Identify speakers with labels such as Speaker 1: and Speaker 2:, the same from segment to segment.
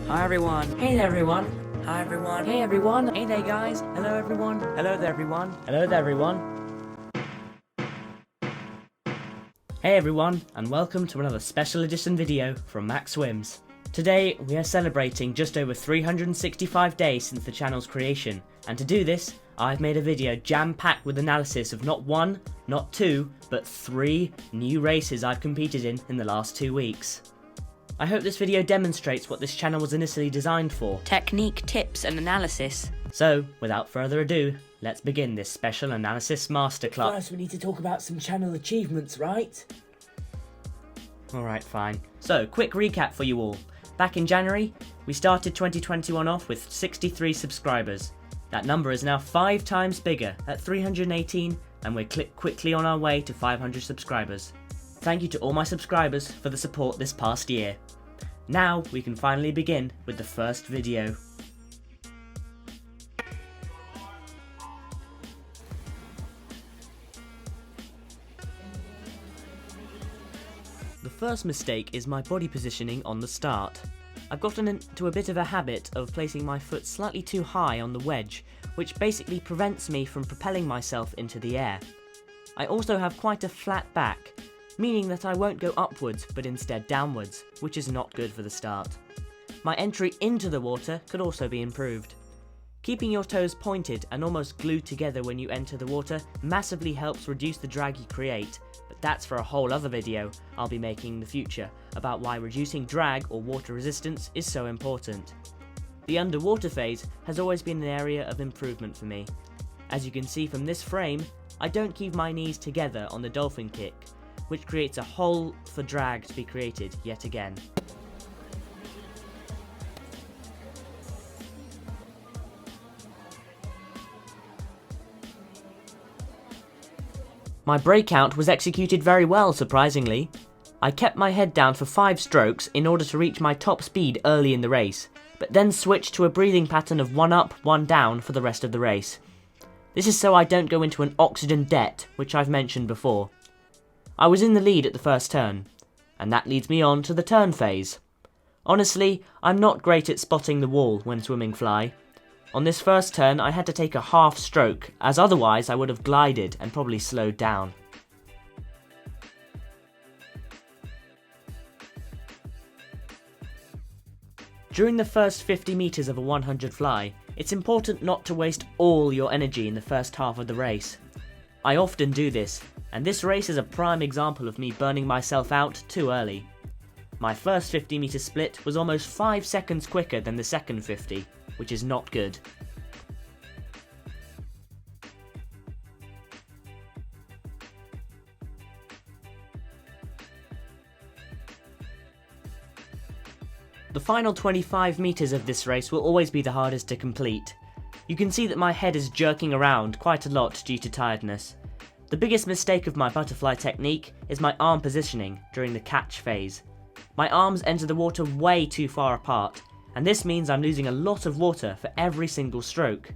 Speaker 1: Hi everyone. Hey there everyone. Hi everyone. Hey everyone. Hey there guys. Hello everyone. Hello there everyone. Hello there everyone. Hey everyone, and welcome to another special edition video from MaxSwims. Today we are celebrating just over 365 days since the channel's creation, and to do this I've made a video jam-packed with analysis of not one, not two, but 3 new races I've competed in the last 2 weeks. I hope this video demonstrates what this channel was initially designed for: technique, tips and analysis. So, without further ado, let's begin this special analysis masterclass.
Speaker 2: First we need to talk about some channel achievements, right?
Speaker 1: Alright, fine. So, quick recap for you all. Back in January, we started 2021 off with 63 subscribers. That number is now 5 times bigger at 318, and we're quickly on our way to 500 subscribers. Thank you to all my subscribers for the support this past year. Now we can finally begin with the first video. The first mistake is my body positioning on the start. I've gotten into a bit of a habit of placing my foot slightly too high on the wedge, which basically prevents me from propelling myself into the air. I also have quite a flat back, meaning that I won't go upwards but instead downwards, which is not good for the start. My entry into the water could also be improved. Keeping your toes pointed and almost glued together when you enter the water massively helps reduce the drag you create, but that's for a whole other video I'll be making in the future about why reducing drag or water resistance is so important. The underwater phase has always been an area of improvement for me. As you can see from this frame, I don't keep my knees together on the dolphin kick, which creates a hole for drag to be created yet again. My breakout was executed very well, surprisingly. I kept my head down for 5 strokes in order to reach my top speed early in the race, but then switched to a breathing pattern of 1 up, 1 down for the rest of the race. This is so I don't go into an oxygen debt, which I've mentioned before. I was in the lead at the first turn, and that leads me on to the turn phase. Honestly, I'm not great at spotting the wall when swimming fly. On this first turn I had to take a half stroke, as otherwise I would have glided and probably slowed down. During the first 50 meters of a 100 fly, it's important not to waste all your energy in the first half of the race. I often do this, and this race is a prime example of me burning myself out too early. My first 50 meter split was almost 5 seconds quicker than the second 50, which is not good. The final 25 meters of this race will always be the hardest to complete. You can see that my head is jerking around quite a lot due to tiredness. The biggest mistake of my butterfly technique is my arm positioning during the catch phase. My arms enter the water way too far apart, and this means I'm losing a lot of water for every single stroke.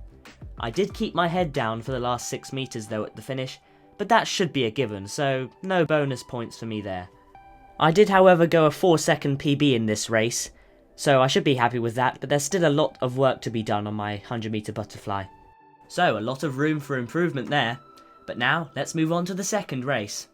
Speaker 1: I did keep my head down for the last 6 meters though at the finish, but that should be a given, so no bonus points for me there. I did however go a 4-second PB in this race, so I should be happy with that, but there's still a lot of work to be done on my 100 meter butterfly. So a lot of room for improvement there. But now, let's move on to the second race.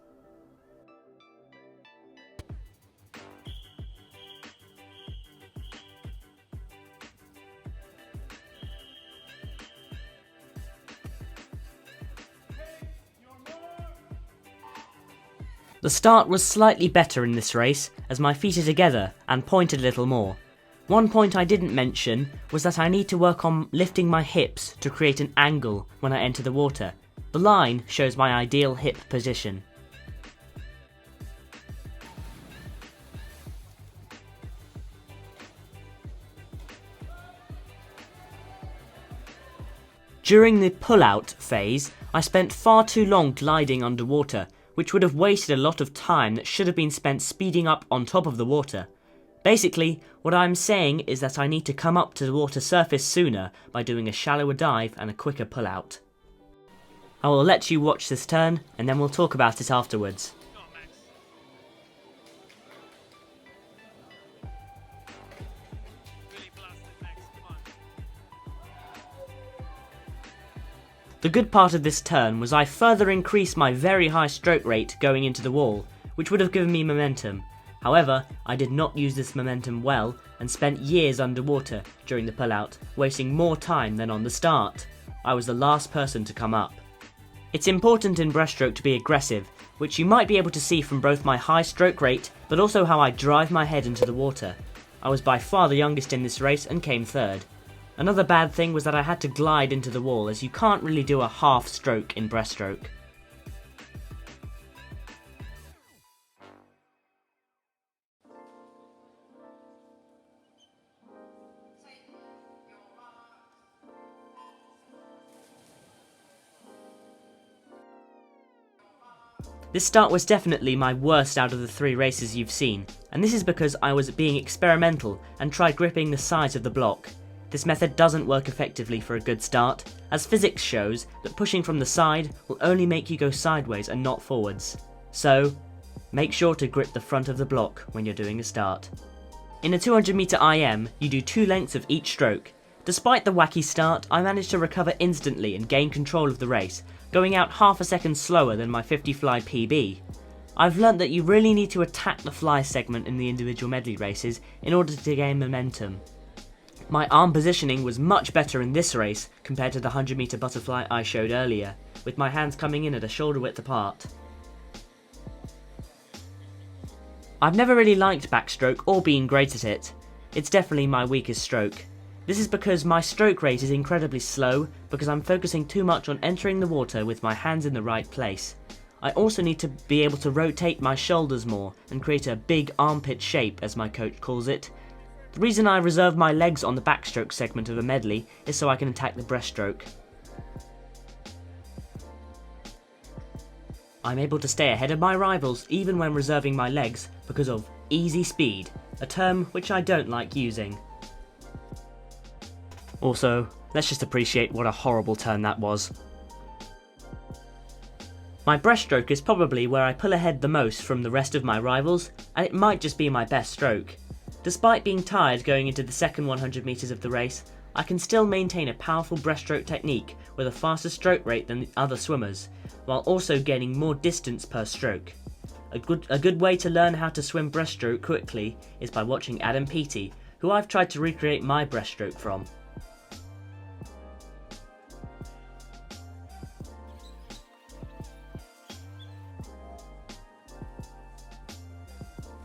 Speaker 1: The start was slightly better in this race, as my feet are together and pointed a little more. One point I didn't mention was that I need to work on lifting my hips to create an angle when I enter the water. The line shows my ideal hip position. During the pull-out phase, I spent far too long gliding underwater, which would have wasted a lot of time that should have been spent speeding up on top of the water. Basically, what I'm saying is that I need to come up to the water surface sooner by doing a shallower dive and a quicker pull-out. I will let you watch this turn, and then we'll talk about it afterwards.
Speaker 3: Really
Speaker 1: The good part of this turn was I further increased my very high stroke rate going into the wall, which would have given me momentum. However, I did not use this momentum well and spent years underwater during the pullout, wasting more time than on the start. I was the last person to come up. It's important in breaststroke to be aggressive, which you might be able to see from both my high stroke rate, but also how I drive my head into the water. I was by far the youngest in this race and came third. Another bad thing was that I had to glide into the wall, as you can't really do a half stroke in breaststroke. This start was definitely my worst out of the 3 races you've seen, and this is because I was being experimental and tried gripping the sides of the block. This method doesn't work effectively for a good start, as physics shows that pushing from the side will only make you go sideways and not forwards. So, make sure to grip the front of the block when you're doing a start. In a 200 meter IM, you do 2 lengths of each stroke. Despite the wacky start, I managed to recover instantly and gain control of the race, going out half a second slower than my 50 fly PB. I've learnt that you really need to attack the fly segment in the individual medley races in order to gain momentum. My arm positioning was much better in this race compared to the 100 meter butterfly I showed earlier, with my hands coming in at a shoulder width apart. I've never really liked backstroke or been great at it. It's definitely my weakest stroke. This is because my stroke rate is incredibly slow because I'm focusing too much on entering the water with my hands in the right place. I also need to be able to rotate my shoulders more and create a big armpit shape, as my coach calls it. The reason I reserve my legs on the backstroke segment of a medley is so I can attack the breaststroke. I'm able to stay ahead of my rivals even when reserving my legs because of easy speed, a term which I don't like using. Also, let's just appreciate what a horrible turn that was. My breaststroke is probably where I pull ahead the most from the rest of my rivals, and it might just be my best stroke. Despite being tired going into the second 100 metres of the race, I can still maintain a powerful breaststroke technique with a faster stroke rate than the other swimmers, while also gaining more distance per stroke. A good way to learn how to swim breaststroke quickly is by watching Adam Peaty, who I've tried to recreate my breaststroke from.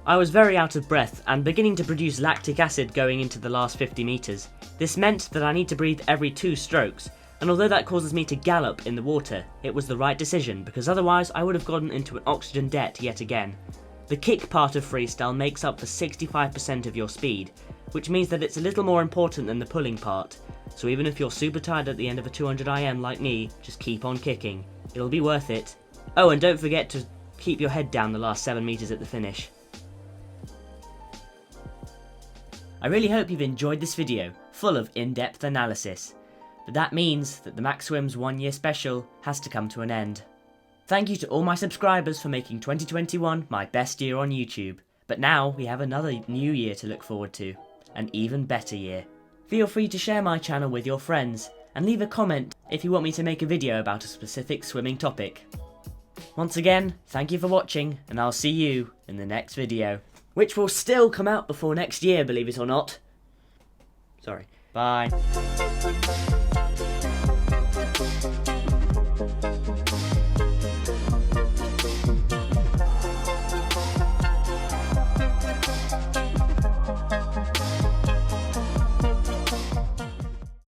Speaker 1: I was very out of breath and beginning to produce lactic acid going into the last 50 metres. This meant that I need to breathe every 2 strokes, and although that causes me to gallop in the water, it was the right decision because otherwise I would have gotten into an oxygen debt yet again. The kick part of freestyle makes up for 65% of your speed, which means that it's a little more important than the pulling part, so even if you're super tired at the end of a 200 IM like me, just keep on kicking. It'll be worth it. Oh, and don't forget to keep your head down the last 7 metres at the finish. I really hope you've enjoyed this video, full of in-depth analysis, but that means that the MaxSwims 1 year special has to come to an end. Thank you to all my subscribers for making 2021 my best year on YouTube, but now we have another new year to look forward to, an even better year. Feel free to share my channel with your friends, and leave a comment if you want me to make a video about a specific swimming topic. Once again, thank you for watching, and I'll see you in the next video. Which will still come out before next year, believe it or not. Sorry. Bye.